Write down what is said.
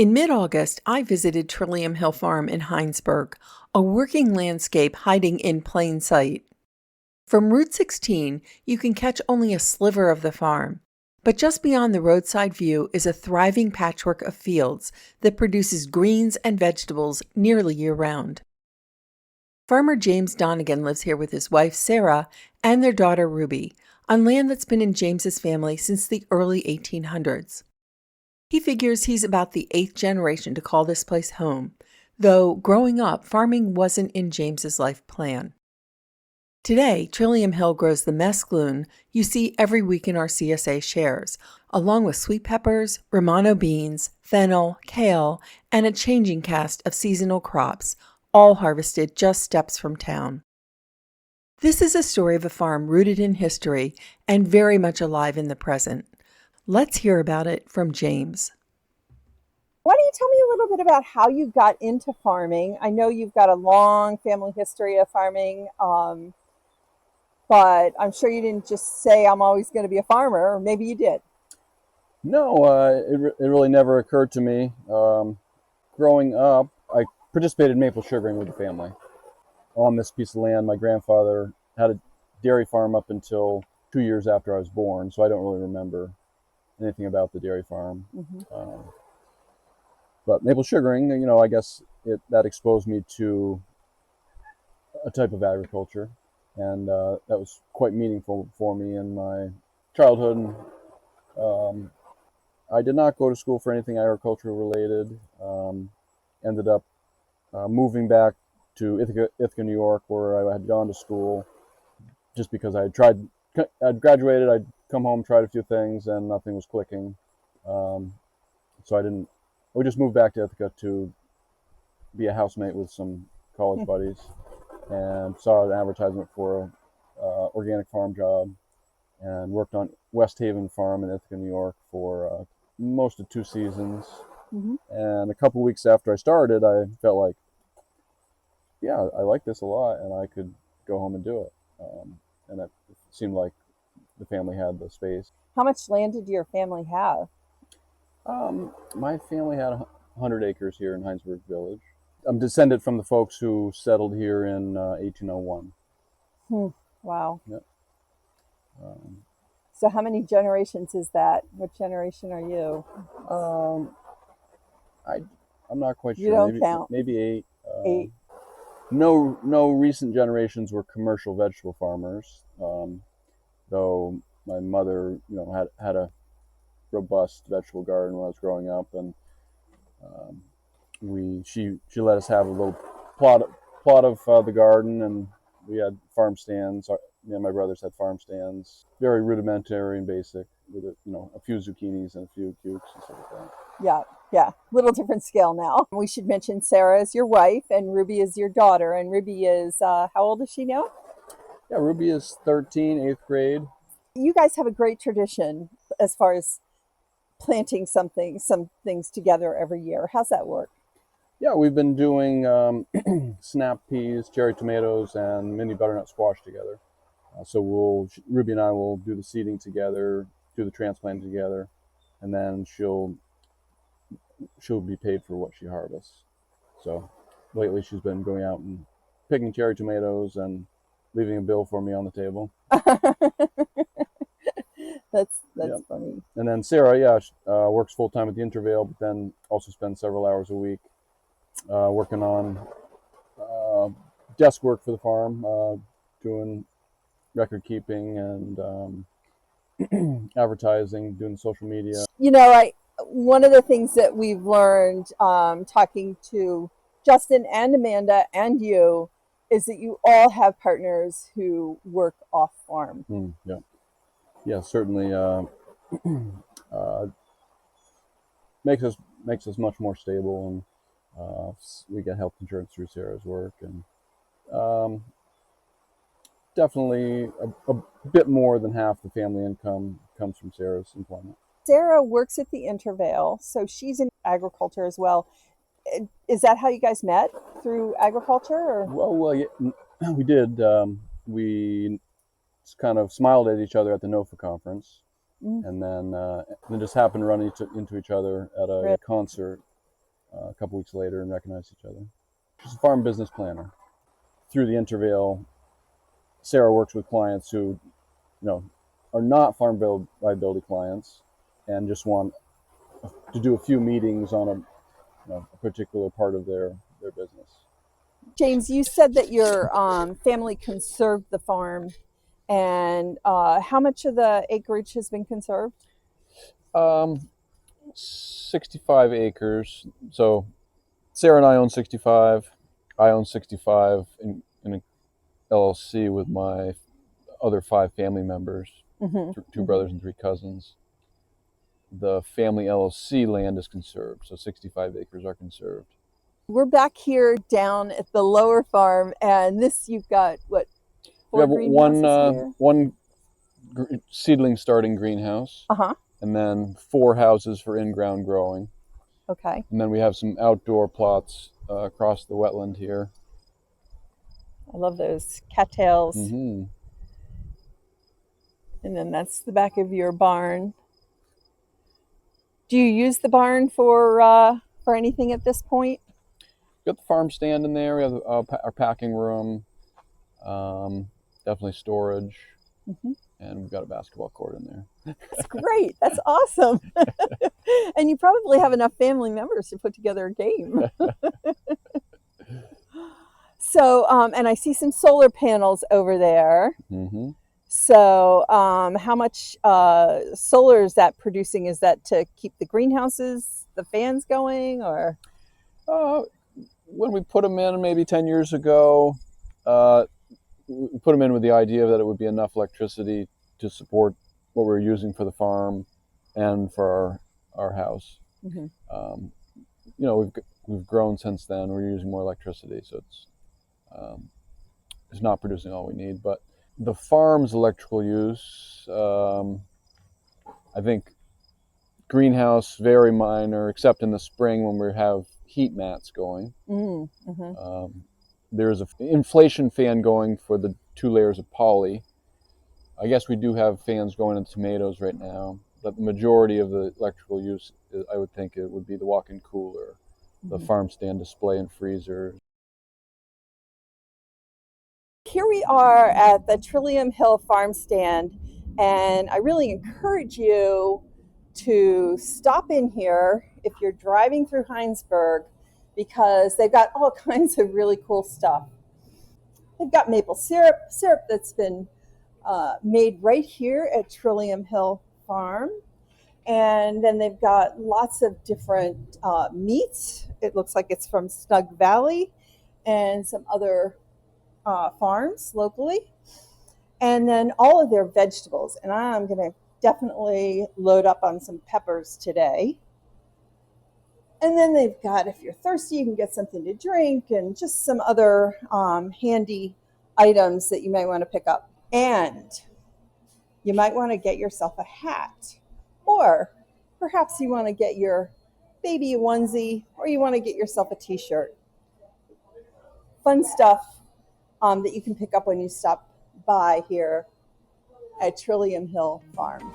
In mid-August, I visited Trillium Hill Farm in Hinesburg, a working landscape hiding in plain sight. From Route 16, you can catch only a sliver of the farm, but just beyond the roadside view is a thriving patchwork of fields that produces greens and vegetables nearly year-round. Farmer James Donegan lives here with his wife, Sarah, and their daughter, Ruby, on land that's been in James's family since the early 1800s. He figures he's about the 8th generation to call this place home, though growing up, farming wasn't in James's life plan. Today, Trillium Hill grows the mesclun you see every week in our CSA shares, along with sweet peppers, Romano beans, fennel, kale, and a changing cast of seasonal crops, all harvested just steps from town. This is a story of a farm rooted in history and very much alive in the present. Let's hear about it from James. Why don't you tell me a little bit about how you got into farming? I know you've got a long family history of farming, but I'm sure you didn't just say, I'm always going to be a farmer, or maybe you did. No, it really never occurred to me. Growing up, I participated in maple sugaring with the family. On this piece of land, my grandfather had a dairy farm up until 2 years after I was born, so I don't really remember anything about the dairy farm. But maple sugaring, I guess that exposed me to a type of agriculture, and that was quite meaningful for me in my childhood. I did not go to school for anything agricultural related. Ended up moving back to Ithaca, New York, where I had gone to school, just because I'd graduated, I'd come home, tried a few things, and nothing was clicking. So we just moved back to Ithaca to be a housemate with some college buddies, and saw an advertisement for a organic farm job, and worked on West Haven Farm in Ithaca, New York for most of 2 seasons. And a couple weeks after I started, I felt like, yeah, I like this a lot, and I could go home and do it. And it seemed like the family had the space. How much land did your family have? My family had 100 acres here in Hinesburg Village. I'm descended from the folks who settled here in 1801. Wow. Yep. So how many generations is that? What generation are you? I'm not quite sure. You don't count. Maybe 8. 8. No recent generations were commercial vegetable farmers, though my mother, had a robust vegetable garden when I was growing up, and she let us have a little plot of the garden, and we had farm stands. Me and my brothers had farm stands, very rudimentary and basic, with a few zucchinis and a few cukes and stuff like that. Yeah, little different scale now. We should mention Sarah is your wife and Ruby is your daughter. And Ruby is, how old is she now? Yeah, Ruby is 13, 8th grade. You guys have a great tradition as far as planting some things together every year. How's that work? Yeah, we've been doing snap peas, cherry tomatoes, and mini butternut squash together. So Ruby and I will do the seeding together, do the transplanting together, and then she'll be paid for what she harvests. So lately she's been going out and picking cherry tomatoes and leaving a bill for me on the table. That's funny. And then Sarah, works full time at the Intervale, but then also spends several hours a week working on desk work for the farm, doing record keeping and advertising, doing social media. One of the things that we've learned talking to Justin and Amanda and you is that you all have partners who work off farm. Yeah, certainly makes us much more stable, and we get health insurance through Sarah's work, and definitely a bit more than half the family income comes from Sarah's employment. Sarah works at the Intervale, so she's in agriculture as well. Is that how you guys met, through agriculture? Or? Well, yeah, we did. We kind of smiled at each other at the NOFA conference, and then just happened to run into each other at a concert. a couple weeks later and recognized each other. She's a farm business planner. Through the intervale, Sarah works with clients who, are not farm liability clients and just want to do a few meetings on a particular part of their business. James, you said that your family conserved the farm, and how much of the acreage has been conserved? 65 acres. So Sarah and I own 65. I own 65 in an LLC with my other 5 family members, two brothers and 3 cousins. The family LLC land is conserved, so 65 acres are conserved. We're back here down at the lower farm, and you've got what? 4 greenhouses here? One seedling starting greenhouse, and then 4 houses for in-ground growing. Okay. And then we have some outdoor plots across the wetland here. I love those cattails. Mm-hmm. And then that's the back of your barn. Do you use the barn for anything at this point? We've got the farm stand in there. We have our packing room, definitely storage, and we've got a basketball court in there. That's great. That's awesome. And you probably have enough family members to put together a game. So, and I see some solar panels over there. Mm-hmm. So how much solar is that producing? Is that to keep the greenhouses, the fans going, or? When we put them in maybe 10 years ago, we put them in with the idea that it would be enough electricity to support what we were using for the farm and for our house. We've grown since then. We're using more electricity, so it's not producing all we need. But the farm's electrical use, I think greenhouse, very minor, except in the spring when we have heat mats going. There's an inflation fan going for the 2 layers of poly. I guess we do have fans going in tomatoes right now, but the majority of the electrical use, I would think it would be the walk-in cooler, the farm stand display and freezer. Here we are at the Trillium Hill farm stand, and I really encourage you to stop in here if you're driving through Hinesburg, because they've got all kinds of really cool stuff. They've got maple syrup that's been made right here at Trillium Hill Farm. And then they've got lots of different meats. It looks like it's from Snug Valley and some other farms locally. And then all of their vegetables. And I'm going to definitely load up on some peppers today. And then they've got, if you're thirsty, you can get something to drink and just some other handy items that you might want to pick up. And you might want to get yourself a hat, or perhaps you want to get your baby a onesie, or you want to get yourself a t-shirt. Fun stuff that you can pick up when you stop by here at Trillium Hill Farm.